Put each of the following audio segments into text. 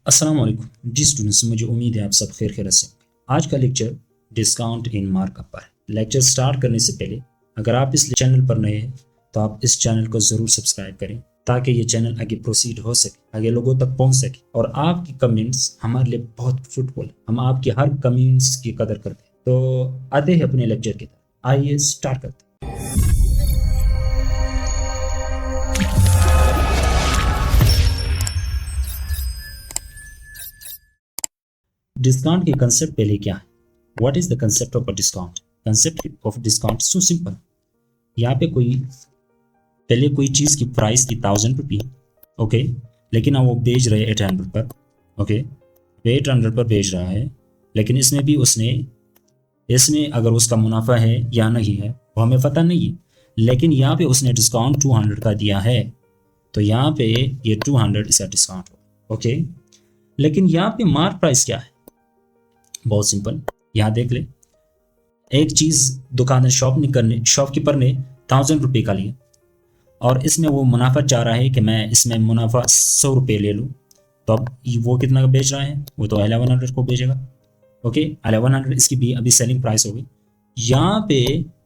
अस्सलाम वालेकुम जी स्टूडेंट्स, मुझे उम्मीद है आप सब खैर से होंगे। आज का लेक्चर डिस्काउंट इन मार्कअप पर है। लेक्चर स्टार्ट करने से पहले अगर आप इस चैनल पर नए हैं तो आप इस चैनल को ज़रूर सब्सक्राइब करें ताकि ये चैनल आगे प्रोसीड हो सके, आगे लोगों तक पहुंच सके। और आपकी कमेंट्स हमारे लिए बहुत फ्रूटफुल है, हम आपकी हर कमेंट्स की कदर करते हैं। तो आते हैं अपने लेक्चर की तरफ, आइए स्टार्ट करते हैं। डिस्काउंट की कंसेप्ट पहले क्या है? What is the concept of a discount? Concept of discount so simple. यहाँ पे पहले कोई चीज़ की प्राइस थी 1000 रुपी, ओके, लेकिन अब वो बेच रहे 800 पर, ओके, 800 पर बेच रहा है। लेकिन इसमें अगर उसका मुनाफा है या नहीं है वो हमें पता नहीं है। लेकिन यहाँ पे उसने डिस्काउंट 200 का दिया है, तो यहाँ पे ये 200 इसका डिस्काउंट हो, ओके। लेकिन यहाँ पे मार्क प्राइस क्या है? बहुत सिंपल, यहाँ देख ले। एक चीज़ दुकानदार शॉपकीपर ने 1000 रुपये का लिया और इसमें वो मुनाफा चाह रहा है कि मैं इसमें मुनाफा 100 रुपये ले लूँ। तो अब वो कितना का बेच रहा है? वो तो 1100 को बेचेगा, ओके। 1100 इसकी भी अभी सेलिंग प्राइस होगी। यहाँ पे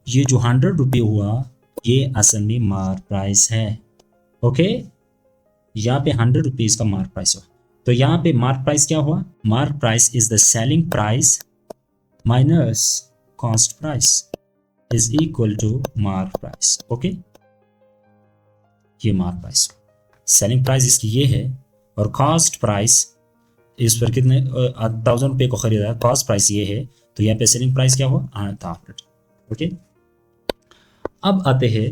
ये जो 100 रुपये हुआ ये असल में मार्क प्राइस है, ओके। यहाँ पे 100 रुपये इसका मार्क प्राइस हुआ। तो यहाँ पे मार्क प्राइस क्या हुआ? Mark price is the selling price minus cost price is equal to mark price, okay. ये मार्क प्राइस, सेलिंग प्राइस इसकी ये है और कॉस्ट प्राइस इस पर कितने 1000 रुपये को खरीदा, कॉस्ट प्राइस ये है, तो यहाँ पे सेलिंग प्राइस क्या हुआ? 800, ओके। अब आते हैं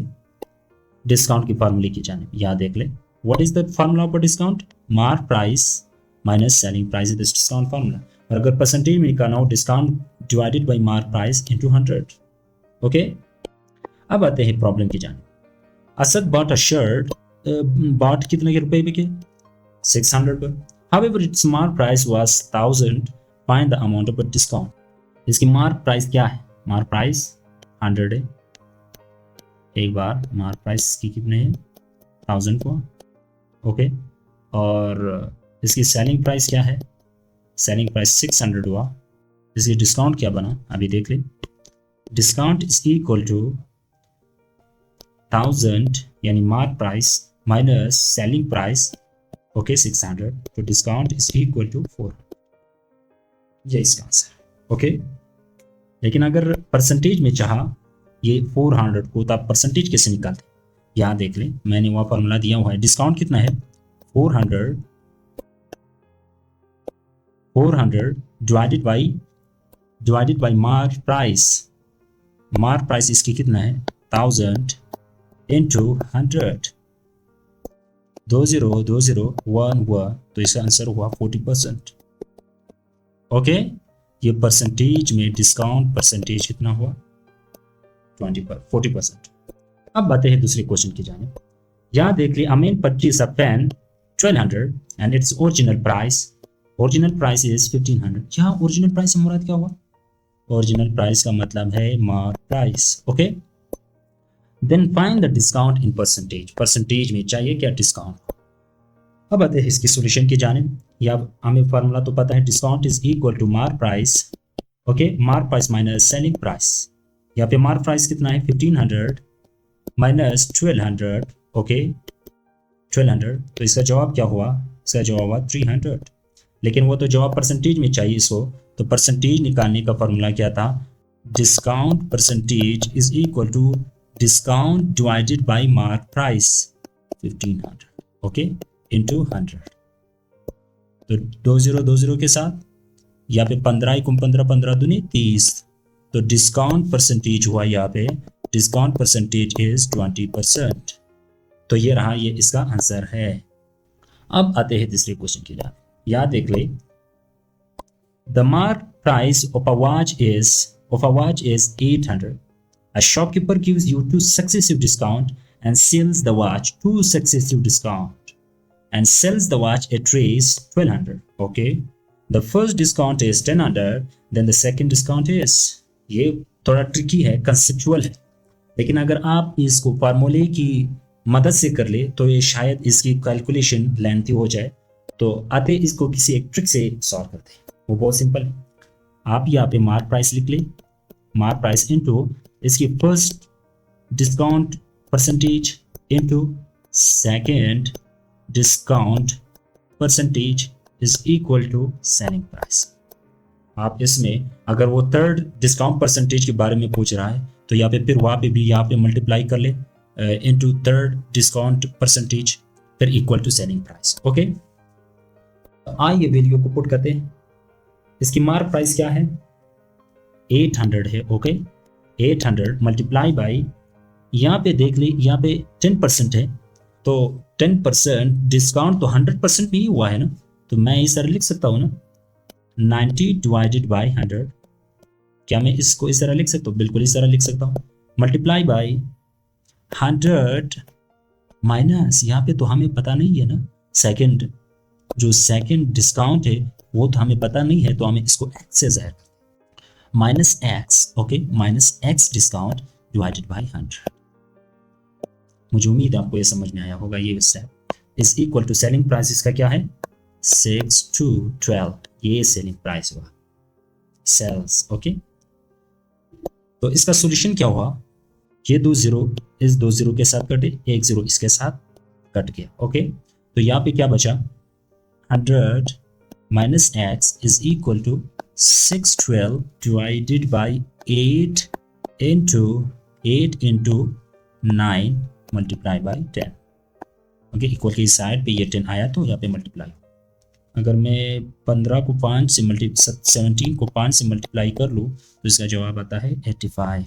डिस्काउंट की फार्मूले की जानिब। यहाँ देख ले, what is the formula of discount? Mark price minus selling price is the discount formula. और अगर परसेंटेज में निकालना हो, discount divided by mark price into 100, okay. अब आते हैं प्रॉब्लम की जानिब। Asad bought a shirt, bought कितने के रुपए बिके? 600 पर। However its mark price was 1000, find the amount of discount. इसकी मार्क प्राइस क्या है? मार्क प्राइस 100 है। एक बार मार्क प्राइस की कितने है? 1000 को, ओके। और इसकी सेलिंग प्राइस क्या है? सेलिंग प्राइस 600 हुआ। इसकी डिस्काउंट क्या बना? अभी देख ले। डिस्काउंट इज इक्वल टू 1000 यानी mark price minus selling price, okay, 600। तो डिस्काउंट इज इक्वल टू 4। ये इसका आंसर, ओके। लेकिन अगर परसेंटेज में चाहा ये 400 को, तो आप परसेंटेज कैसे निकालते? यहाँ देख ले, मैंने वहाँ फॉर्मूला दिया हुआ है। डिस्काउंट कितना है? 400 divided by mark price. Mark price इसकी कितना है? 1000 इंटू 100। 20 हुआ, तो इसका आंसर हुआ 40%, ओके। ये परसेंटेज में डिस्काउंट परसेंटेज कितना हुआ? 40%। अब आते हैं दूसरे क्वेश्चन की जानिब। यहाँ देख ली, Amin purchase a pen 1200 and it's original price is 1500। यहाँ ओरिजिनल प्राइस से मुराद क्या हुआ? ओरिजिनल प्राइस का मतलब है mark price, okay. Then find the discount in percentage. Percentage में चाहिए क्या? डिस्काउंट। अब आते हैं इसकी सॉल्यूशन की जानिब। या हमें फार्मूला तो पता है, discount is equal to mark price, okay, mark price minus selling price. यहाँ पे मार्क प्राइस कितना है? 1500 माइनस 1200, ओके, 1200। तो इसका जवाब क्या हुआ? इसका जवाब हुआ 300। लेकिन वो तो जवाब परसेंटेज में चाहिए इसको, तो परसेंटेज निकालने का फॉर्मूला क्या था? Discount percentage is equal to discount divided by mark price 1500, okay, into 100। तो 20 के साथ यहाँ पे 15 × 15 15 दूनी 30। तो डिस्काउंट परसेंटेज हुआ यहाँ पे, डिस्काउंट परसेंटेज इज 20%। तो ये रहा, ये इसका आंसर है। अब आते हैं तीसरे क्वेश्चन की जानिब। याद देख ले, the mark price of a watch is 800। A shopkeeper gives you 2 successive discount and sells the watch 2 successive discount and sells the watch at raise 1200. Okay, the first discount is 1000, then the second discount is, ये थोड़ा tricky है, conceptual है, लेकिन अगर आप इसको फार्मूले की मदद से कर ले तो ये शायद इसकी कैलकुलेशन लेंथी हो जाए। तो आते इसको किसी एक ट्रिक से सॉल्व करते हैं, वो बहुत सिंपल है। आप यहाँ पे मार्क प्राइस लिख ले, मार्क प्राइस इनटू इसकी first discount percentage into second discount percentage is equal to selling price. आप इसमें अगर वो थर्ड डिस्काउंट परसेंटेज के बारे में पूछ रहा है तो यहाँ पे फिर वहाँ पे भी यहाँ पे मल्टीप्लाई कर ले इनटू थर्ड डिस्काउंट परसेंटेज फिर equal to selling price. Okay, आइए वैल्यू को पुट करते हैं। इसकी मार्क प्राइस क्या है 800 है। ओके, 800 मल्टीप्लाई बाई यहाँ पे देख ली यहाँ पे 10% है, तो 10% डिस्काउंट तो 100% भी हुआ है ना, तो मैं इस तरह लिख सकता हूँ ना 90 डिवाइडेड बाई 100। क्या मैं इसको इस तरह लिख सकता हूँ? बिल्कुल इस तरह लिख सकता हूँ। मल्टीप्लाई बाई 100 माइनस यहाँ पे तो हमें पता नहीं है ना सेकंड, जो सेकंड डिस्काउंट है वो तो हमें पता नहीं है, तो हमें इसको एक्स से ज़ाहिर minus x. Okay, minus x discount divided by 100। मुझे उम्मीद है आपको ये समझ में आया होगा। ये step is equal to selling price इसका क्या है 6 to 12, ये सेलिंग प्राइस हुआ सेल्स। ओके, तो इसका सॉल्यूशन क्या हुआ, ये 2 0 इस 2 0 के साथ कटे, 1 0 इसके साथ कट गया। ओके, तो यहाँ पे क्या बचा 100 minus X is equal to 612 divided by 8 into 9 multiply by 10। Okay, equal की साइड पे ये 10 आया तो यहाँ पे मल्टीप्लाई। अगर मैं 15 को 5 से 17 को 5 से मल्टीप्लाई कर लूँ तो इसका जवाब आता है 85।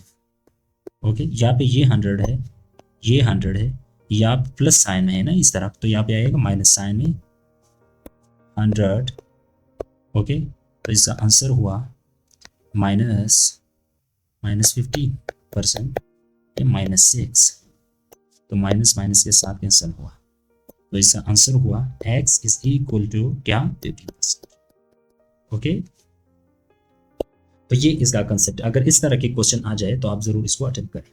ओके, यहाँ पे ये 100 है, ये 100 है, यहाँ प्लस साइन में है ना इस तरफ, तो यहाँ पे आएगा माइनस साइन में 100। ओके, तो इसका आंसर हुआ माइनस 15% माइनस 6, तो माइनस माइनस के साथ कैंसिल हुआ, तो इसका आंसर हुआ x इज इक्वल टू क्या 15%। ओके, तो ये इसका कंसेप्ट। अगर इस तरह के क्वेश्चन आ जाए तो आप जरूर इसको अटेम्प्ट करें।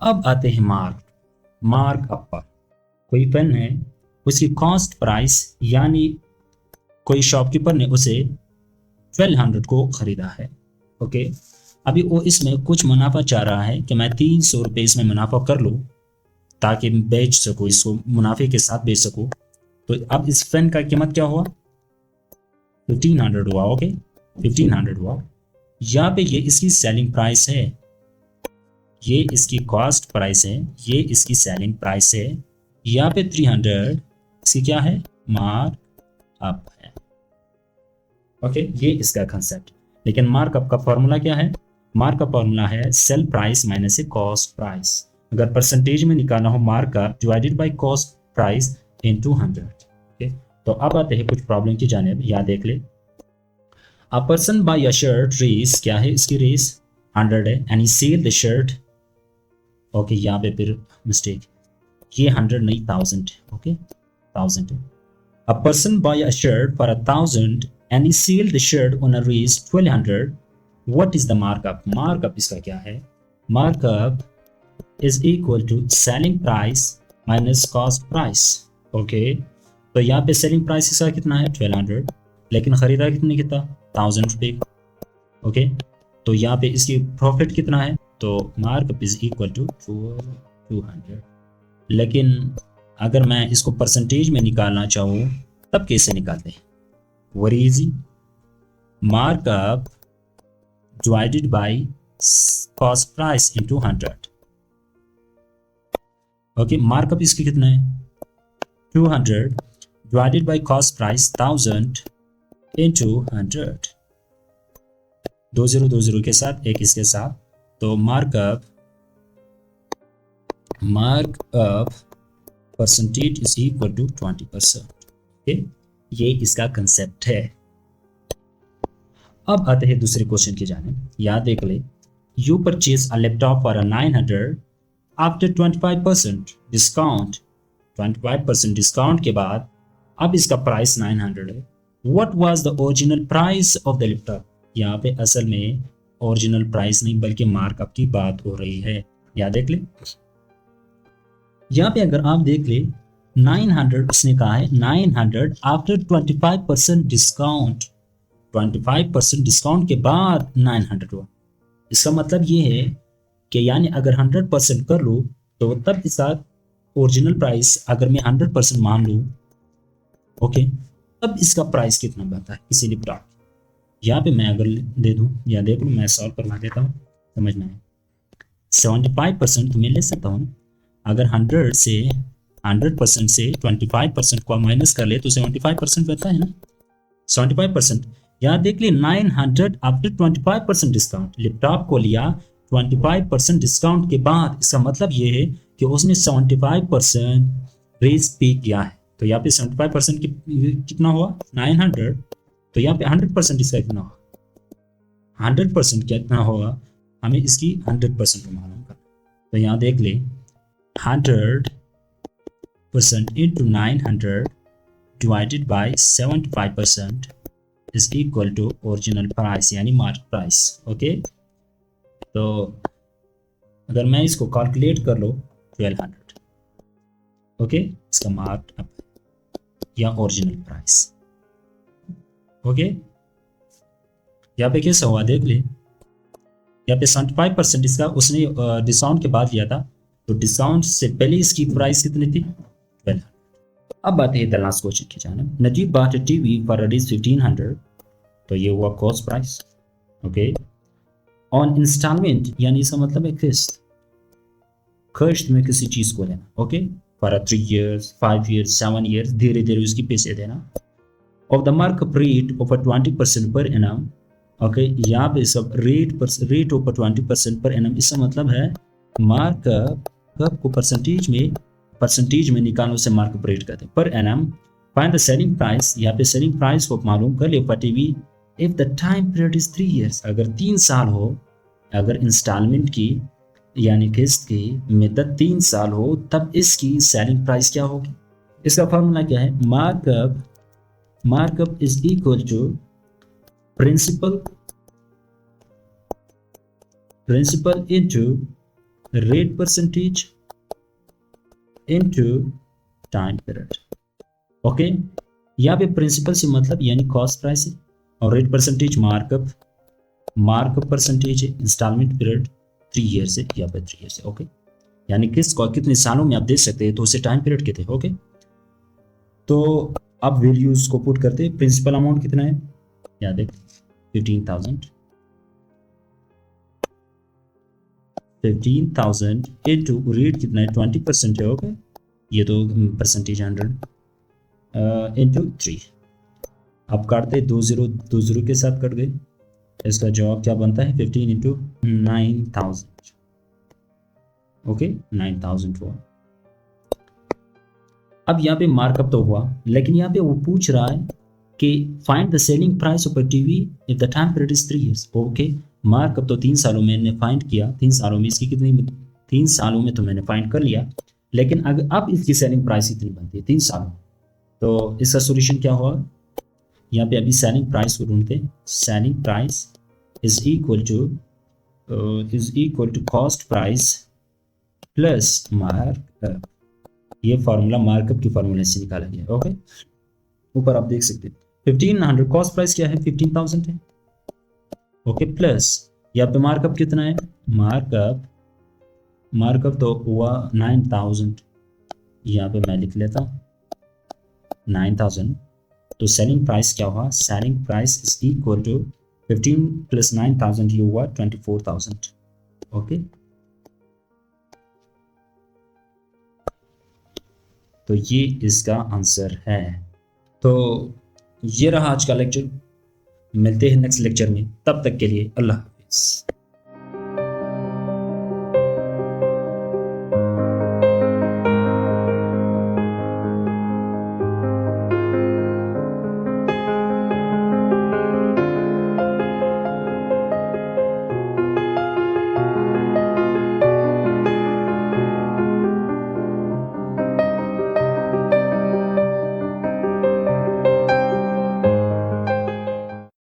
अब आते हैं मार्क अप पर। कोई पेन है, उसकी कॉस्ट प्राइस यानी कोई शॉपकीपर ने उसे 1200 को खरीदा है। ओके, अभी वो इसमें कुछ मुनाफा चाह रहा है कि मैं 300 रुपये इसमें मुनाफा कर लूँ ताकि बेच सकूँ, इसको मुनाफे के साथ बेच सकूँ। तो अब इस पेन का कीमत क्या हुआ 1500 हुआ। ओके, 1500 हुआ। यहाँ पे ये इसकी सेलिंग प्राइस है, ये इसकी कॉस्ट प्राइस है, ये इसकी सेलिंग प्राइस है। यहाँ पे 300 इसकी क्या है मार्क अप है। ओके, ये इसका कंसेप्ट। लेकिन मार्कअप का फॉर्मूला क्या है, मार्कअप फॉर्मूला है sale price minus cost price. अगर परसेंटेज में निकालना हो markup divided by cost price into 100। Okay, तो अब आते हैं कुछ प्रॉब्लम की जानिब। यहाँ देख ले, a person buy a shirt रेस, क्या है इसकी रेस 100 है, and he sell the shirt. Okay, यहाँ पे फिर मिस्टेक, ये 100 नहीं 1000। ओके, 1000 है। अ person buy a shirt for 1000 and he sold the shirt on a raise 1200. What is the markup? Markup इसका क्या है, markup is equal to selling price minus cost price. Okay, तो यहाँ पे selling price इसका कितना है 1200, लेकिन खरीदा कितने कितना 1000 रुपये। ओके, तो यहाँ पे इसकी प्रॉफिट कितना है, तो markup is equal to 200। लेकिन अगर मैं इसको परसेंटेज में निकालना चाहूँ तब कैसे निकालते हैं, very easy, markup divided by cost price into 100। Okay, markup इसकी कितना है 200 divided by cost price 1000 into 100। 20 के साथ एक इसके साथ, तो markup percentage is equal to 20%। Okay, ये इसका कंसेप्ट है। अब आते हैं दूसरे क्वेश्चन की जानिब। याद देख ले, you purchase a laptop for 900 after 25% discount. 25% discount के बाद अब इसका प्राइस 900 है। What was the original price of the laptop. यहाँ पे असल में ओरिजिनल प्राइस नहीं बल्कि मार्कअप की बात हो रही है। याद देख ले, यहाँ पे अगर आप देख ले 900 उसने कहा है 900 आफ्टर 25% डिस्काउंट, 25% डिस्काउंट के बाद 900 हुआ। इसका मतलब ये है कि यानी अगर 100% कर लो तो तब इसका ओरिजिनल प्राइस अगर मैं 100% मान लूँ, ओके, तब इसका प्राइस कितना बनता है किसी लैपटॉप। यहाँ पे मैं अगर दे दूँ या देख लूँ, मैं सॉल्व करवा देता हूँ, समझना है। 75% तो मैं ले सकता हूँ, अगर 100% से 25% को माइनस कर ले तो 75% बनता है ना, 75%। यहाँ देख लिए 900 आफ्टर 25% डिस्काउंट, लैपटॉप को लिया 25% डिस्काउंट के बाद, इसका मतलब ये है कि उसने 75% रेज पे किया है। तो यहाँ पे 75% कितना हुआ 900, तो यहाँ पे 100% इसका कितना हुआ, 100% कितना होगा, हमें इसकी 100% को मालूम करना। तो यहाँ देख ले 100% into 900 divided by 75% is equal to original price यानी मार्केट प्राइस। ओके, तो अगर मैं इसको कैलकुलेट कर लो 1200, ओके, इसका मार्क या ओरिजिनल प्राइस। ओके, यहाँ पे कैसा हुआ देख ले, यहाँ पे 75% इसका उसने डिस्काउंट के बाद लिया था, तो डिस्काउंट से पहले इसकी प्राइस कितनी थी 1200। अब बात है द लास्ट क्वेश्चन की जानिब। Najeeb bought a TV for rupees 1500, तो ये हुआ cost price. Okay, on instalment यानी इसका मतलब है किस्त, किस्त में किसी चीज को लेना। Okay, for 3 years 5 years 7 years, धीरे धीरे उसकी पैसे देना। Of the markup rate of 20% per annum. Okay, यहाँ पे सब रेट ऑफ 20% पर एनम, इसका मतलब है मार्कअप को परसेंटेज में निकालने से मार्कअप रेट कहते हैं per annum. Find the selling price, यहाँ पे सेलिंग प्राइस को मालूम कर ले for TV if the time period is 3 years, अगर 3 साल हो, अगर इंस्टॉलमेंट की यानी किस्त की मुद्दत 3 साल हो, तब इसकी सेलिंग प्राइस क्या होगी। इसका फॉर्मूला क्या है, markup is equal to principal into rate percentage into time period. Okay, यहाँ पे प्रिंसिपल से मतलब यानी कॉस्ट प्राइस है, और रेट परसेंटेज मार्कअप परसेंटेज है, इंस्टॉलमेंट पीरियड 3 years है, यहाँ पे 3 years है। ओके, यानी किस्त को कितने सालों में आप दे सकते हैं, तो उसे टाइम पीरियड कहते हैं। ओके, तो अब वैल्यूज को पुट करते हैं। प्रिंसिपल अमाउंट कितना है, याद है 15,000 इंटू रेट कितना है 20% है। ओके, ये तो परसेंटेज 100 इंटू 3। अब काटते 2 0 के साथ कट गए, इसका जवाब क्या बनता है 15 इंटू 9000। ओके, 9000 हुआ। अब यहाँ पे मार्कअप तो हुआ, लेकिन यहाँ पे वो पूछ रहा है कि find the selling price of a TV if the time period is 3 years। Okay, markup तो 3 सालों में मैंने फाइंड किया, 3 सालों में इसकी कितनी, 3 सालों में तो मैंने फाइंड कर लिया, लेकिन अगर अब इसकी सेलिंग प्राइस कितनी बनती है 3 सालों, तो इसका सोल्यूशन क्या हुआ, यहाँ पे अभी सेलिंग प्राइस को ढूंढते हैं। Selling price is equal to cost price plus markup. ये फार्मूला मार्कअप की फार्मूला से निकाला गया। ओके, ऊपर आप देख सकते हैं 1500 कॉस्ट प्राइस क्या है 15,000 है। ओके, प्लस यहाँ पे मार्कअप कितना है, मार्कअप तो हुआ 9000, यहाँ पे मैं लिख लेता हूँ 9000। तो सेलिंग प्राइस क्या हुआ, selling price is equal to 15 plus 9000, ये हुआ 24,000। ओके, तो ये इसका आंसर है। तो ये रहा आज का लेक्चर, मिलते हैं नेक्स्ट लेक्चर में, तब तक के लिए अल्लाह हाफिज़।